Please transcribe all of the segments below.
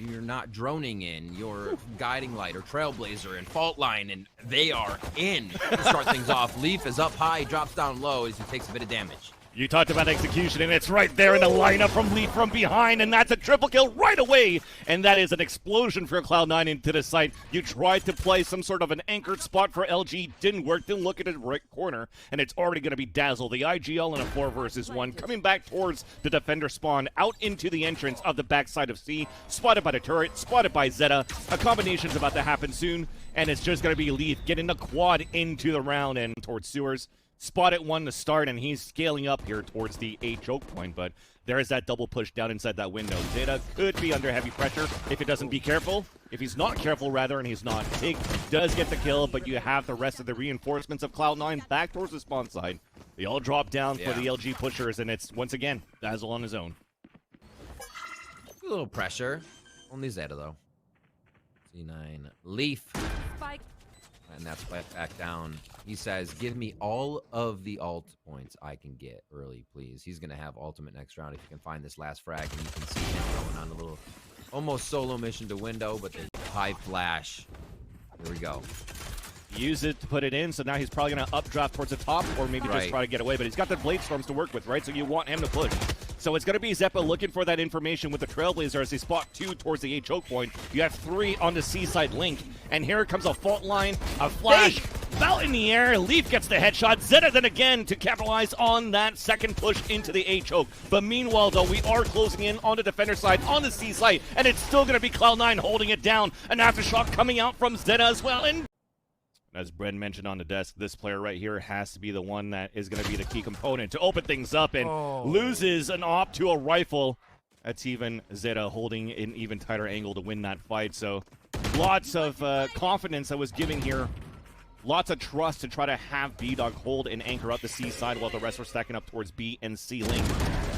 You're not droning in. You're guiding light or trailblazer and fault line, and they are in to start things off. Leaf is up high, drops down low as he takes a bit of damage. You talked about execution, and it's right there in the lineup from Leaf from behind, and that's a triple kill right away. And that is an explosion for Cloud9 into the site. You tried to play some sort of an anchored spot for LG, didn't work, didn't look at the right corner, and it's already going to be Dazzle, the IGL in a 4 versus 1, coming back towards the defender spawn, out into the entrance of the backside of C, spotted by the turret, spotted by Zeta. A combination's about to happen soon, and it's just going to be Leaf getting the quad into the round and towards sewers. Spotted one to start, and he's scaling up here towards the A choke point, but there is that double push down inside that window. Zeta could be under heavy pressure if he doesn't be careful. If he's not careful, rather, and he's not. Tig does get the kill, but you have the rest of the reinforcements of Cloud9 back towards the spawn side. They all drop down for the LG pushers, and it's, once again, Dazzle on his own. A little pressure. Only Zeta, though. C9. Leaf. Spike. And that's back down. He says, give me all of the ult points I can get early, please. He's going to have ultimate next round if you can find this last frag. And you can see him going on a little almost solo mission to window, but the high flash. Here we go. Use it to put it in, so now he's probably going to updraft towards the top or maybe just try to get away. But he's got the Blade Storms to work with, right? So you want him to push. So it's going to be Zeppa looking for that information with the Trailblazer as they spot 2 towards the A choke point. You have 3 on the C-side link. And here comes a fault line, a flash, belt in the air. Leaf gets the headshot. Zeta then again to capitalize on that second push into the A choke. But meanwhile, though, we are closing in on the defender side, on the C side. And it's still going to be Cloud9 holding it down. An aftershock coming out from Zeta as well. And as Bren mentioned on the desk, this player right here has to be the one that is going to be the key component to open things up, and loses an op to a rifle. That's even Zeta holding an even tighter angle to win that fight. So lots of confidence I was giving here. Lots of trust to try to have B-Dog hold and anchor up the C side while the rest were stacking up towards B and C link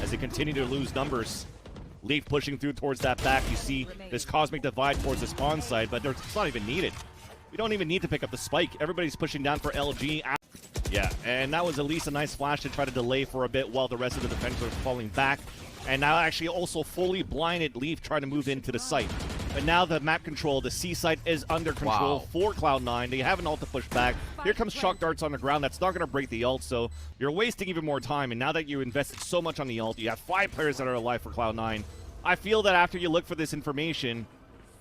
as they continue to lose numbers. Leaf pushing through towards that back. You see this cosmic divide towards the spawn side, but it's not even needed. We don't even need to pick up the spike. Everybody's pushing down for LG. Yeah, and that was at least a nice flash to try to delay for a bit while the rest of the defenders are falling back. And now actually also fully blinded Leaf trying to move into the site. But now the map control, the C site is under control for Cloud9. They have an ult to push back. Here comes shock darts on the ground. That's not going to break the ult, so you're wasting even more time. And now that you invested so much on the ult, you have 5 players that are alive for Cloud9. I feel that after you look for this information,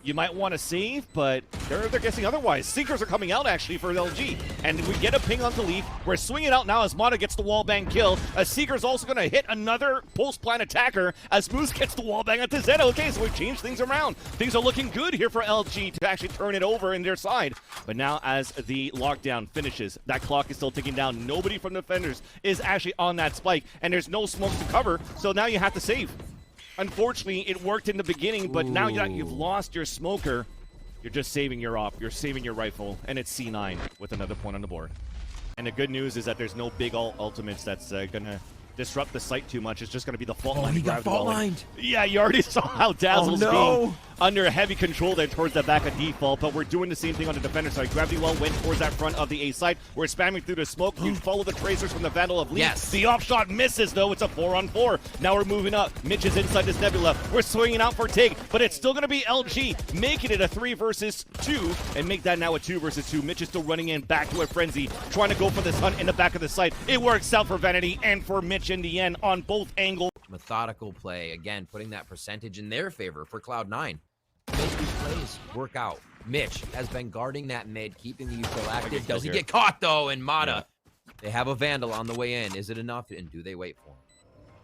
you might want to save, but they're guessing otherwise. Seekers are coming out, actually, for LG. And we get a ping onto Leaf. We're swinging out now as Mata gets the wallbang kill. As Seeker's also going to hit another post-plant attacker as Moose gets the wallbang onto Zeta. Okay, so we've changed things around. Things are looking good here for LG to actually turn it over in their side. But now as the lockdown finishes, that clock is still ticking down. Nobody from the defenders is actually on that spike, and there's no smoke to cover, so now you have to save. Unfortunately, it worked in the beginning, but now that you've lost your smoker, you're just saving your op, you're saving your rifle, and it's C9 with another point on the board. And the good news is that there's no big ultimates that's gonna disrupt the site too much. It's just gonna be the fault line. He got fault lined. Yeah, you already saw how Dazzle's being under heavy control there towards the back of default, but we're doing the same thing on the defender side. Gravity Well went towards that front of the A side. We're spamming through the smoke. You follow the tracers from the Vandal of Leaf. Yes. The off shot misses, though. It's a 4-on-4. Now we're moving up. Mitch is inside this nebula. We're swinging out for Tig, but it's still going to be LG, making it a 3 versus 2, and make that now a 2 versus 2. Mitch is still running in back to a frenzy, trying to go for this hunt in the back of the site. It works out for Vanity and for Mitch in the end on both angles. Methodical play, again, putting that percentage in their favor for Cloud9. Make these plays work out. Mitch has been guarding that mid, keeping the UFO active. Does he get caught, though? And Mata, they have a Vandal on the way in. Is it enough? And do they wait for him?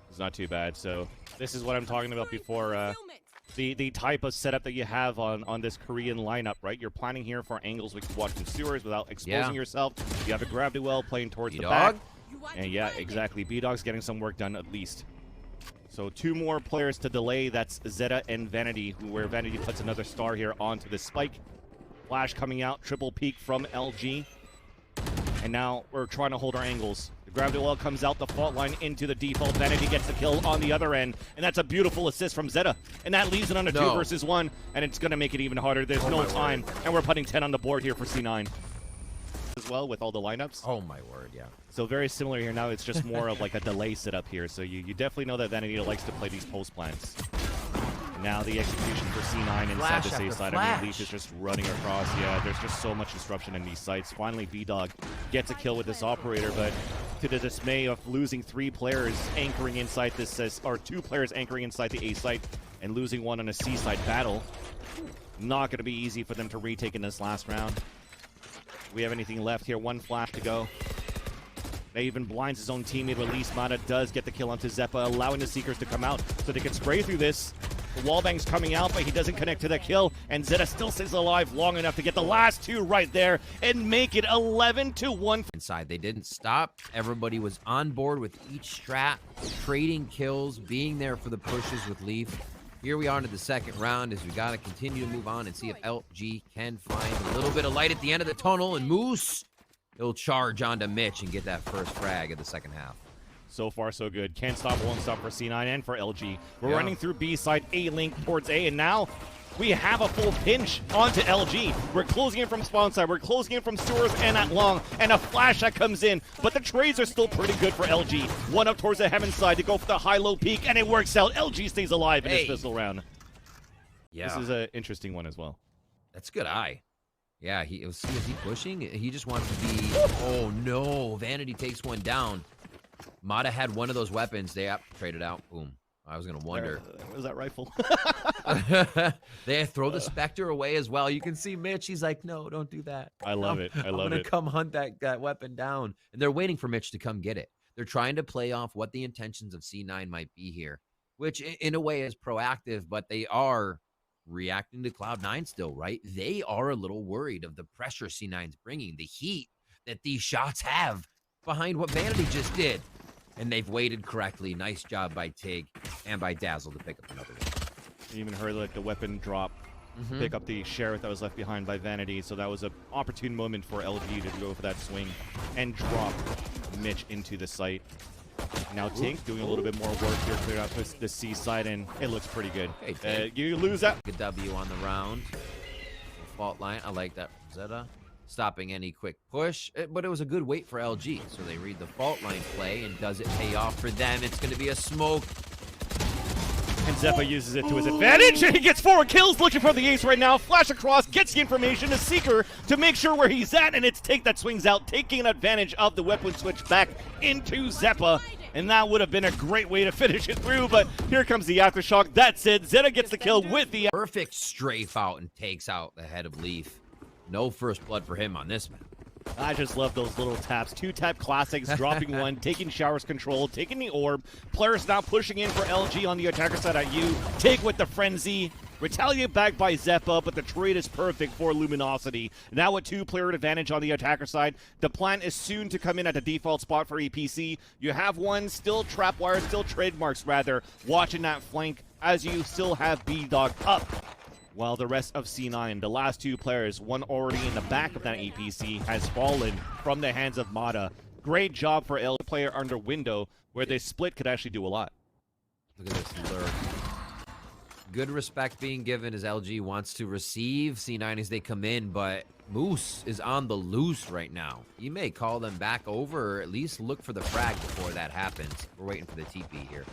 It's not too bad. So this is what I'm talking about before. The type of setup that you have on this Korean lineup, right? You're planning here for angles we can watch in sewers without exposing yourself. You have a Gravity Well playing towards the back. And yeah, exactly. B-Dog's getting some work done at least. So 2 more players to delay. That's Zeta and Vanity, where Vanity puts another star here onto the spike. Flash coming out, triple peek from LG. And now we're trying to hold our angles. The Gravity Well comes out the fault line into the default. Vanity gets the kill on the other end. And that's a beautiful assist from Zeta. And that leaves it on a 2 versus 1. And it's going to make it even harder. There's no time. And we're putting 10 on the board here for C9. As well with all the lineups. Oh my word, yeah. So very similar here now. It's just more of like a delay setup here. So you definitely know that Vanity likes to play these post plants. And Now the execution for C9 inside Flash the safe after side. I flash. mean, Leaf is just running across. Yeah, there's just so much disruption in these sites. Finally, B-Dog gets a kill with this operator, but to the dismay of losing 3 players anchoring inside this, or 2 players anchoring inside the A site and losing 1 on a C side battle, not going to be easy for them to retake in this last round. Do we have anything left here? 1 flash to go. They even blinds his own teammate. Release Mana does get the kill onto Zeppa, allowing the Seekers to come out so they can spray through this. The wallbang's coming out, but he doesn't connect to the kill, and Zeta still stays alive long enough to get the last 2 right there and make it 11-1. Inside, they didn't stop. Everybody was on board with each strat, trading kills, being there for the pushes with Leaf. Here we are into the second round as we got to continue to move on and see if LG can find a little bit of light at the end of the tunnel, and Moose, he'll charge onto Mitch and get that first frag of the second half. So far, so good. Can't stop, won't stop for C9 and for LG. We're running through B side, A link towards A, and now we have a full pinch onto LG. We're closing in from spawn side. We're closing in from sewers and at long, and a flash that comes in. But the trades are still pretty good for LG. 1 up towards the heaven side to go for the high-low peak, and it works out. LG stays alive in this pistol round. Yeah. This is an interesting one as well. That's a good eye. Yeah, is he pushing? He just wants to be... Oh, no. Vanity takes one down. Mata had one of those weapons. They traded out. Boom. I was going to wonder. Was that rifle? They throw the Spectre away as well. You can see Mitch. He's like, no, don't do that. I love it. I love it. I'm going to come hunt that weapon down. And they're waiting for Mitch to come get it. They're trying to play off what the intentions of C9 might be here, which in a way is proactive, but they are reacting to Cloud9 still, right? They are a little worried of the pressure C9's bringing, the heat that these shots have behind what Vanity just did. And they've waited correctly. Nice job by Tig and by Dazzle to pick up another one. You even heard like the weapon drop, pick up the Sheriff that was left behind by Vanity. So that was an opportune moment for LG to go for that swing and drop Mitch into the site. Now Tink doing a little bit more work here, cleared out the C side, and it looks pretty good. Hey, you lose that. Good W on the round. Fault line. I like that. Zeta stopping any quick push, but it was a good wait for LG. So they read the fault line play, and does it pay off for them? It's going to be a smoke. And Zeppa uses it to his advantage, and he gets 4 kills, looking for the ace right now. Flash across, gets the information, a Seeker to make sure where he's at, and it's Take that swings out, taking advantage of the weapon switch back into Zeppa. And that would have been a great way to finish it through, but here comes the aftershock. That's it. Zeta gets the kill with the... Perfect strafe out and takes out the head of Leaf. No first blood for him on this map. I just love those little taps. 2-tap classics, dropping 1, taking Showers control, taking the orb. Players now pushing in for LG on the attacker side at you. Take with the frenzy. Retaliate back by Zeppa, but the trade is perfect for Luminosity. Now a 2-player advantage on the attacker side. The plan is soon to come in at the default spot for EPC. You have one still trapwire, still trademarks rather, watching that flank as you still have B-Dog up. While the rest of C9, the last 2 players, one already in the back of that EPC, has fallen from the hands of Mata. Great job for L player under window, where they split could actually do a lot. Look at this lurk. Good respect being given as LG wants to receive C9 as they come in, but Moose is on the loose right now. You may call them back over, or at least look for the frag before that happens. We're waiting for the TP here.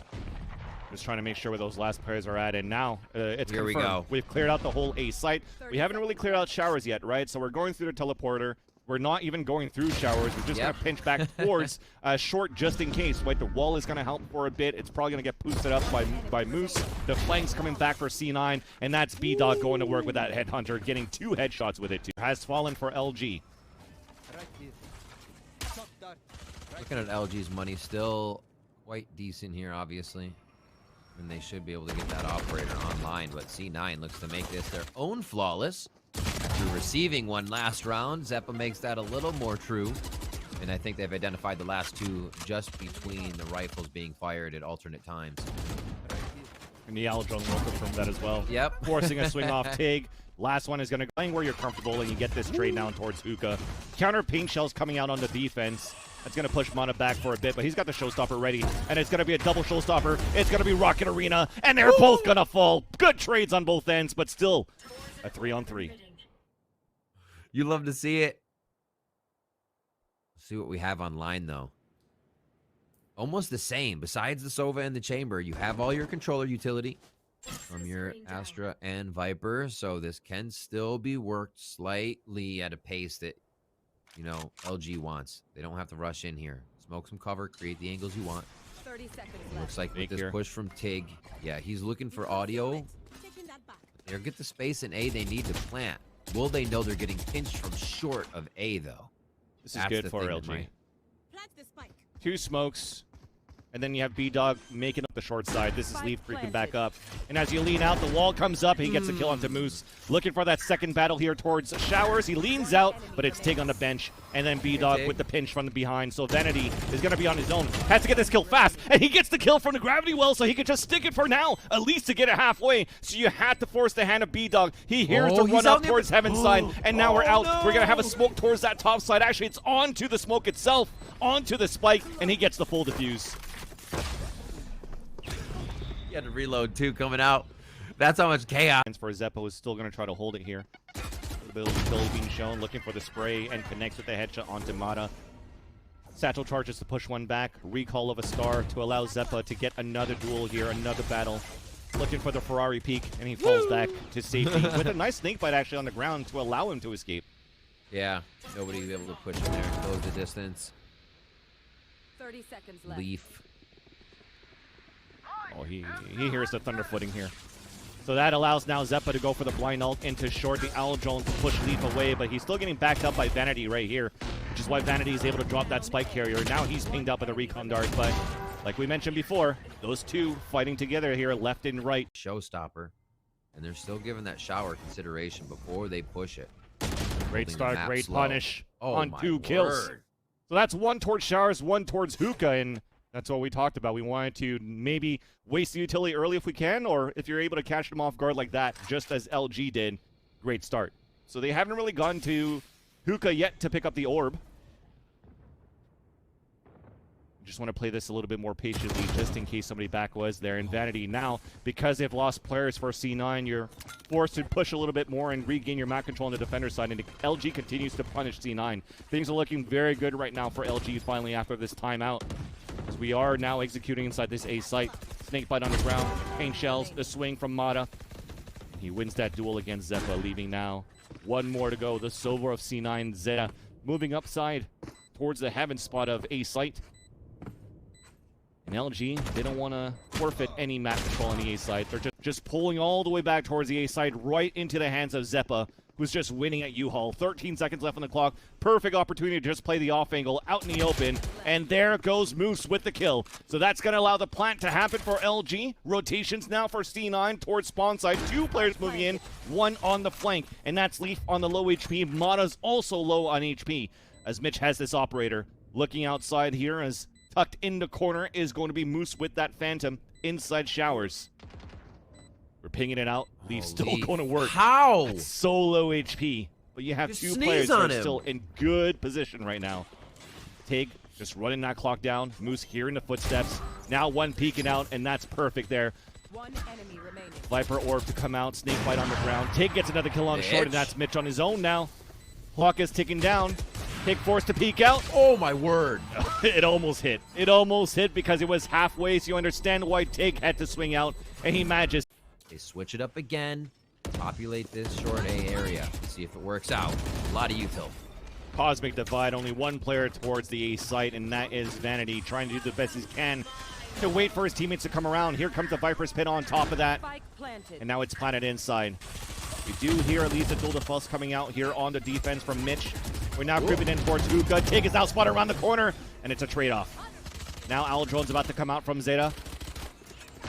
Just trying to make sure where those last players are at, and now it's here confirmed. We go. We've cleared out the whole A site. We haven't really cleared out Showers yet, right? So we're going through the teleporter. We're not even going through Showers. We're just going to pinch back towards short just in case, right? The wall is going to help for a bit. It's probably going to get boosted up by Moose. The flank's coming back for C9, and that's B-Dog going to work with that Headhunter, getting 2 headshots with it, too. Has fallen for LG. Looking at LG's money, still quite decent here, obviously. And they should be able to get that operator online, but C9 looks to make this their own flawless. After receiving one last round, Zeppa makes that a little more true. And I think they've identified the last 2 just between the rifles being fired at alternate times. And the Owl Drone will confirm that as well. Yep. Forcing a swing off Tig. Last one is going to go playing where you're comfortable, and you get this trade down towards Hookah. Counter pink shells coming out on the defense. That's going to push Mana back for a bit, but he's got the showstopper ready, and it's going to be a double showstopper. It's going to be Rocket Arena, and they're both going to fall. Good trades on both ends, but still a 3-on-3. You love to see it. Let's see what we have online, though. Almost the same. Besides the Sova and the Chamber, you have all your controller utility. from your Astra and Viper, so this can still be worked slightly at a pace that, you know, LG wants. They don't have to rush in here. Smoke some cover, create the angles you want. 30 seconds Looks like with Make this here. push from Tig, yeah, he's looking for audio. They'll get the space in A they need to plant. Will they know they're getting pinched from short of A, though? This is That's good the for thing that LG. might- Plant the spike. 2 smokes. And then you have B-Dog making up the short side. This is Spike Leaf creeping planted. back up. And as you lean out, the wall comes up. He gets the kill onto Moose. Looking for that second battle here towards Showers. He leans out, but it's Tig on the bench. And then B-Dog Tig. with the pinch from the behind. So Vanity is going to be on his own. Has to get this kill fast. And he gets the kill from the gravity well, so he can just stick it for now, at least to get it halfway. So you had to force the hand of B-Dog. He hears to he's run out up near- towards Heaven's side. And now we're out. no. We're going to have a smoke towards that top side. Actually, it's onto the smoke itself, onto the spike, and he gets the full defuse. He had to reload too coming out. That's how much chaos. For Zeppo is still going to try to hold it here. A little bit of ability being shown, looking for the spray, and connects with the headshot onto Mata. Satchel charges to push one back. Recall of a star to allow Zeppa to get another duel here, another battle. Looking for the Ferrari peak, and he falls back to safety with a nice snake bite actually on the ground to allow him to escape. Yeah, nobody was able to push him there. Close the distance. 30 seconds left. Leaf. Oh, he hears the thunder footing here. So that allows now Zeppa to go for the blind ult into short. The Owl Jones to push Leaf away, but he's still getting backed up by Vanity right here, which is why Vanity is able to drop that spike carrier. Now he's pinged up with a recon dart, but like we mentioned before, those two fighting together here, left and right. Showstopper. And they're still giving that shower consideration before they push it. Great Holding the start, map great slow. punish Oh, on my 2 kills. word. So that's one towards Showers, one towards Hookah, and that's what we talked about. We wanted to maybe waste the utility early if we can, or if you're able to catch them off guard like that, just as LG did, great start. So they haven't really gone to Hookah yet to pick up the orb. Just want to play this a little bit more patiently, just in case somebody back was there. And Vanity now, because they've lost players for C9, you're forced to push a little bit more and regain your map control on the defender side. And LG continues to punish C9. Things are looking very good right now for LG finally after this timeout. As we are now executing inside this A site. Snakebite on the ground, paint shells, the swing from Mata. He wins that duel against Zeppa, leaving now one more to go. The Silver of C9, Zeta, moving upside towards the heaven spot of A site. And LG, they don't want to forfeit any map control on the A side. They're just pulling all the way back towards the A side, right into the hands of Zeppa, who's just winning at U-Haul. 13 seconds left on the clock. Perfect opportunity to just play the off angle out in the open. And there goes Moose with the kill. So that's going to allow the plant to happen for LG. Rotations now for C9 towards spawn side. 2 players moving in, 1 on the flank. And that's Leaf on the low HP. Mata's also low on HP, as Mitch has this operator. Looking outside here as tucked in the corner is going to be Moose with that Phantom inside Showers. We're pinging it out. Leaf's still Leaf. going to work. How? It's so low HP. But you have Just 2 sneeze players that on are him. still in good position right now. Tig just running that clock down. Moose hearing the footsteps. Now 1 peeking out, and that's perfect there. 1 enemy remaining. Viper orb to come out. Snakebite on the ground. Tig gets another kill on short, and Mitch. that's Mitch on his own now. Clock is ticking down. Tig forced to peek out. Oh, my word. It almost hit. It almost hit because it was halfway, so you understand why Tig had to swing out, and he manages. They switch it up again. Populate this short A area. See if it works out. A lot of util. Cosmic Divide, only 1 player towards the A site, and that is Vanity, trying to do the best he can to wait for his teammates to come around. Here comes the Viper's pit on top of that, Spike planted. and now it's planted inside. We do hear at least a duel fuss coming out here on the defense from Mitch. We're now creeping in towards Hookah. Tig is now spotted around the corner, and it's a trade-off. Now Owl Drone's about to come out from Zeta.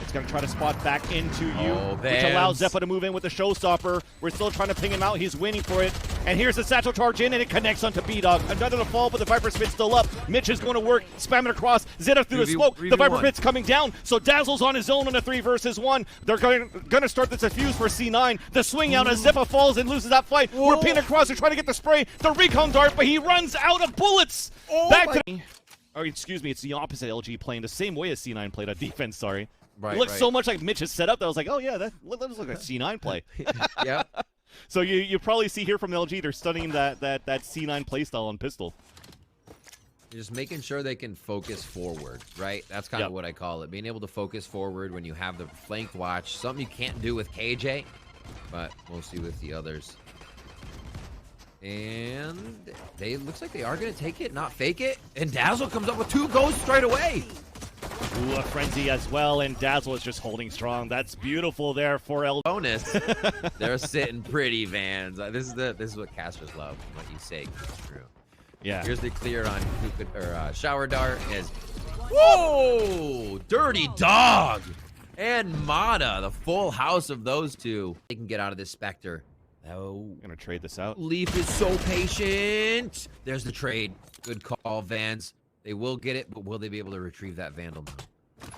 It's going to try to spot back into you, Oh, which allows Vans. Zeppa to move in with the showstopper. We're still trying to ping him out. He's waiting for it. And here's the satchel charge in, and it connects onto B-Dog. Another to fall, but the Viper Spit's still up. Mitch is going to work, spam it across. Zeta through the 3v1. smoke. The Viper Spit's coming down, so Dazzle's on his own on a 3 versus 1. They're going to start the defuse for C9. The swing out as Zeppa falls and loses that fight. We're pinned across. They're trying to get the spray. The recon dart, but he runs out of bullets. Back to... Or excuse me, it's the opposite. LG playing the same way as C9 played on defense, sorry. Right, It looks right. so much like Mitch's setup that I was like, oh yeah, that looks like a C9 play. Yeah. So you probably see here from LG, they're studying that C9 playstyle on pistol. Just making sure they can focus forward, right? That's kind of what I call it. Being able to focus forward when you have the flanked watch. Something you can't do with KJ, but we'll see with the others. And they looks like they are going to take it, not fake it. And Dazzle comes up with 2 goes straight away. Ooh, a frenzy as well, and Dazzle is just holding strong. That's beautiful there for El. Bonus. They're sitting pretty, Vans. This is what casters love. What you say is true. Yeah. Here's the clear on shower dart is. Whoa! Dirty dog! And Mata, the full house of those two. They can get out of this Spectre. Oh. Gonna trade this out. Leaf is so patient. There's the trade. Good call, Vans. They will get it, but will they be able to retrieve that Vandal now?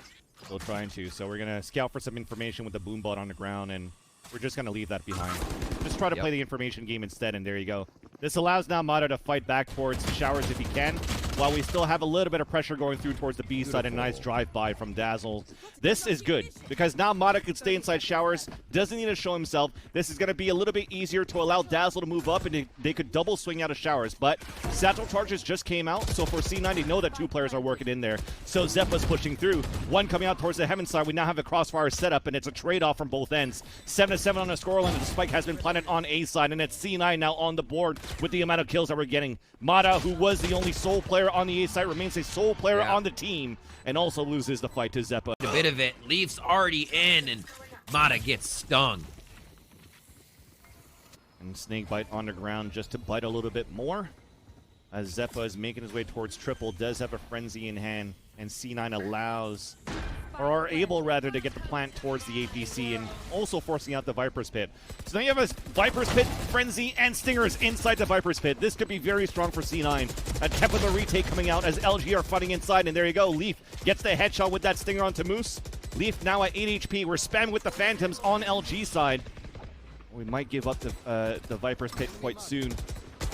Still trying to. So we're gonna scout for some information with the boom bot on the ground, and we're just gonna leave that behind. Just try to play the information game instead, and there you go. This allows now Mata to fight back towards Showers if he can, while we still have a little bit of pressure going through towards the B side. And a nice drive-by from Dazzle. This is good, because now Mata could stay inside Showers, doesn't need to show himself. This is going to be a little bit easier to allow Dazzle to move up, and they could double swing out of Showers. But Satchel Charges just came out, so for C9, they know that 2 players are working in there. So Zeppa's pushing through. 1 coming out towards the Heaven side. We now have a crossfire set up, and it's a trade-off from both ends. 7-7 on the scoreline, and the spike has been planted on A side, and it's C9 now on the board with the amount of kills that we're getting. Mata, who was the only sole player on the A side, remains a sole player on the team, and also loses the fight to Zeppa. A bit of it. Leaf's already in, and Mata gets stung. And Snakebite on the ground just to bite a little bit more. As Zeppa is making his way towards triple, does have a frenzy in hand, and C9 allows, or are able rather, to get the plant towards the APC and also forcing out the Viper's Pit. So now you have a Viper's Pit, Frenzy, and Stingers inside the Viper's Pit. This could be very strong for C9. A temp of the retake coming out as LG are fighting inside, and there you go. Leaf gets the headshot with that Stinger onto Moose. Leaf now at 8 HP. We're spamming with the Phantoms on LG side. We might give up the Viper's Pit quite soon.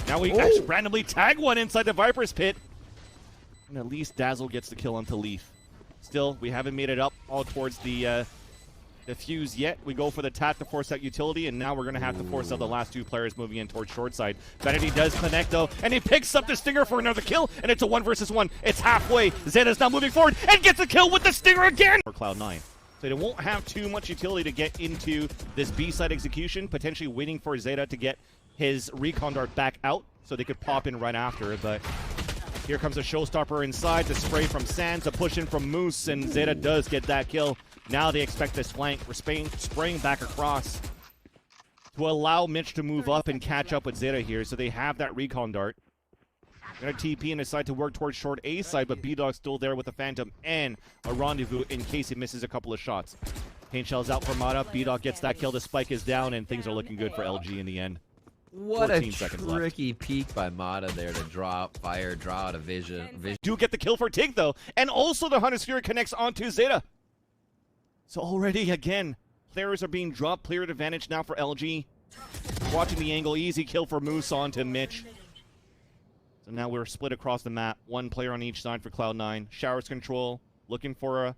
Now we actually randomly tag one inside the Viper's Pit. And at least Dazzle gets the kill onto Leaf. Still, we haven't made it up all towards the fuse yet. We go for the tat to force out utility, and now we're going to have to force out the last 2 players moving in towards short side. Vanity does connect, though, and he picks up the Stinger for another kill, and it's a 1 versus 1. It's halfway. Zeta's now moving forward and gets a kill with the Stinger again! For Cloud9. So they won't have too much utility to get into this B-side execution, potentially waiting for Zeta to get his recon dart back out so they could pop in right after, but here comes a showstopper inside, the spray from Sands, a push in from Moose, and Zeta does get that kill. Now they expect this flank. We're spraying back across to allow Mitch to move up and catch up with Zeta here, so they have that recon dart. Gonna TP and decide to work towards short A side, but B-Dog's still there with a Phantom and a Rendezvous in case he misses a couple of shots. Paint Shell's out for Mata. B-Dog gets that kill. The spike is down, and things are looking good for LG in the end. What a tricky peek by Mata there to draw out a vision. Do get the kill for Tig, though, and also the Hunter Sphere connects onto Zeta. So already, again, players are being dropped. Player advantage now for LG. Watching the angle, easy kill for Moose onto Mitch. So now we're split across the map. 1 player on each side for Cloud9. Showers control, looking for a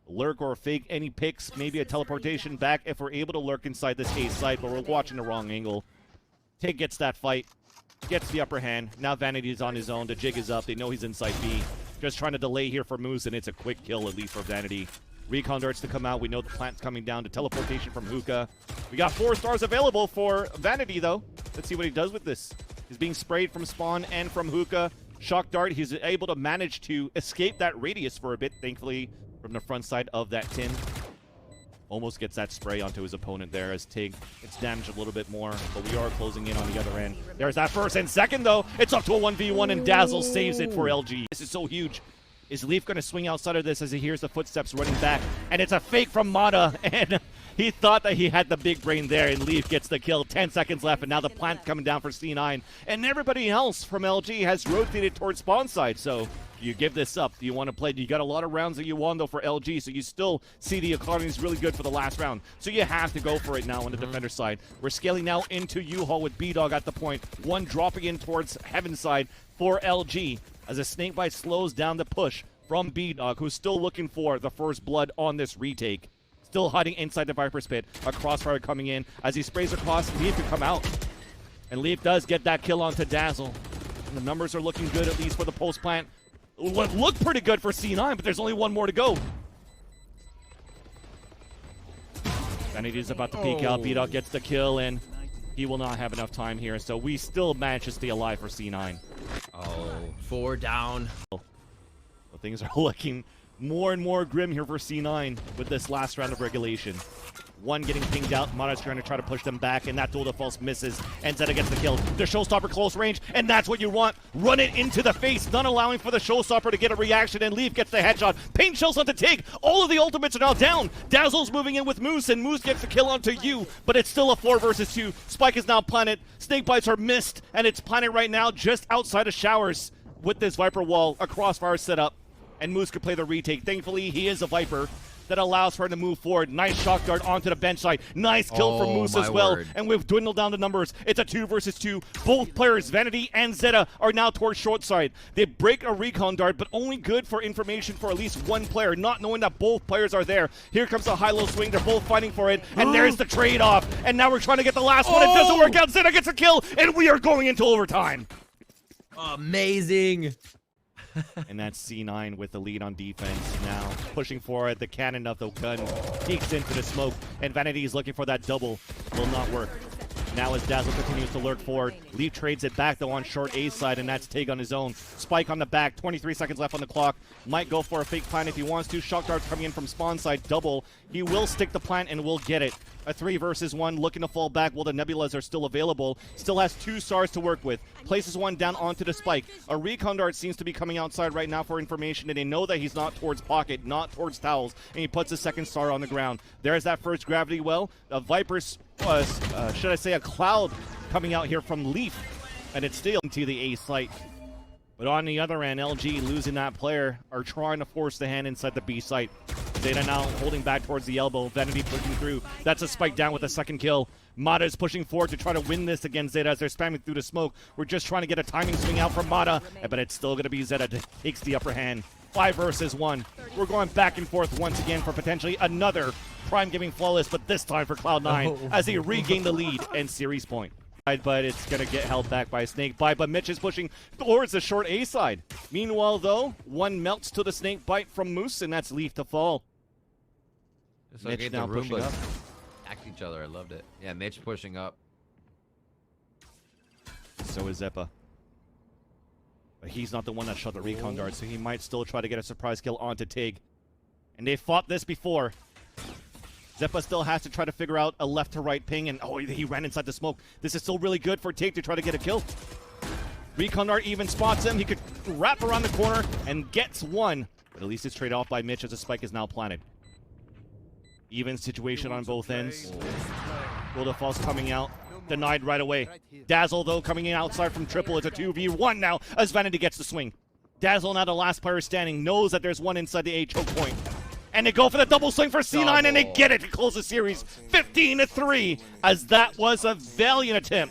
lurk or a fake. Any picks, maybe a teleportation back if we're able to lurk inside this A site, but we're watching the wrong angle. Tig gets that fight, gets the upper hand. Now Vanity's on his own. The jig is up. They know he's inside B. Just trying to delay here for Moose, and it's a quick kill, at least for Vanity. Recon darts to come out. We know the plant's coming down to teleportation from Hookah. We got 4 stars available for Vanity, though. Let's see what he does with this. He's being sprayed from spawn and from Hookah. Shock dart. He's able to manage to escape that radius for a bit, thankfully, from the front side of that tin. Almost gets that spray onto his opponent there as Tig gets damaged a little bit more, but we are closing in on the other end. There's that first and second, though. It's up to a 1v1, and Dazzle saves it for LG. This is so huge. Is Leaf going to swing outside of this as he hears the footsteps running back? And it's a fake from Mata, and he thought that he had the big brain there, and Leaf gets the kill. 10 seconds left, and now the plant coming down for C9. And everybody else from LG has rotated towards spawn side, so you give this up. Do you want to play? You got a lot of rounds that you won, though, for LG, so you still see the economy is really good for the last round. So you have to go for it now on the defender side. We're scaling now into U-Haul with B-Dog at the point. 1 dropping in towards Heaven side for LG as a Snakebite slows down the push from B-Dog, who's still looking for the first blood on this retake. Still hiding inside the Viper's Pit. A crossfire coming in as he sprays across. Leaf can come out. And Leaf does get that kill onto Dazzle. The numbers are looking good, at least for the post plant. Look pretty good for C9, but there's only one more to go. Vanity's about to peek out. bjor gets the kill, and he will not have enough time here. So we still manage to stay alive for C9. Oh, 4 down. Well, things are looking more and more grim here for C9 with this last round of regulation. One getting pinged out. Mada's trying to push them back, and that duel to false misses. And Zeta gets the kill. The showstopper close range, and that's what you want. Run it into the face, not allowing for the showstopper to get a reaction, and Leaf gets the headshot. Pain shells onto Tig. All of the ultimates are now down. Dazzle's moving in with Moose, and Moose gets the kill onto you, but it's still a 4 versus 2. Spike is now planted. Snake bites are missed, and it's planted right now just outside of Showers with this Viper wall, a crossfire setup, and Moose could play the retake. Thankfully, he is a Viper. That allows her to move forward. Nice shock dart onto the bench side. Nice kill from Moose as well. Word. And we've dwindled down the numbers. It's a 2 versus 2. Both players, Vanity and Zeta, are now towards short side. They break a recon dart, but only good for information for at least one player, not knowing that both players are there. Here comes a high-low swing. They're both fighting for it. And there's the trade-off. And now we're trying to get the last one. It doesn't work out. Zeta gets a kill, and we are going into overtime. Amazing. And that's C9 with the lead on defense. Now pushing forward, the cannon of the gun peeks into the smoke, and Vanity is looking for that double. Will not work. Now as Dazzle continues to lurk forward, Leaf trades it back though on short A side, and that's Tig on his own. Spike on the back, 23 seconds left on the clock. Might go for a fake plant if he wants to. Shock dart coming in from spawn side, double. He will stick the plant and will get it. A 3 versus 1, looking to fall back while the Nebulas are still available. Still has 2 stars to work with. Places one down onto the spike. A recon dart seems to be coming outside right now for information, and they know that he's not towards pocket, not towards towels, and he puts a 2nd star on the ground. There's that first gravity well. A Viper's, should I say, a cloud coming out here from Leaf, and it's still into the A site. But on the other end, LG losing that player are trying to force the hand inside the B site. Zeta now holding back towards the elbow. Vanity pushing through. That's a spike down with a 2nd kill. Mada is pushing forward to try to win this against Zeta as they're spamming through the smoke. We're just trying to get a timing swing out from Mada, but it's still going to be Zeta that takes the upper hand. 5 versus 1. We're going back and forth once again for potentially another Prime giving flawless, but this time for Cloud9 as they regain the lead and series point. But it's going to get held back by a snake bite, but Mitch is pushing towards the short A side. Meanwhile, though, one melts to the snake bite from Moose, and that's Leaf to fall. It's Mitch okay, now the pushing Roombas up. act each other. I loved it. Yeah, Mitch pushing up. So is Zeppa. But he's not the one that shot the recon dart, so he might still try to get a surprise kill onto Tig. And they fought this before. Zeppa still has to try to figure out a left to right ping, and he ran inside the smoke. This is still really good for Tig to try to get a kill. Recon dart even spots him. He could wrap around the corner and gets one. But at least it's traded off by Mitch as the spike is now planted. Even situation on both ends. Golden Falls coming out. Denied right away. Dazzle, though, coming in outside from triple. It's a 2v1 now as Vanity gets the swing. Dazzle, now the last player standing, knows that there's one inside the A choke point. And they go for the double swing for C9, and they get it to close the series 15-3, as that was a valiant attempt.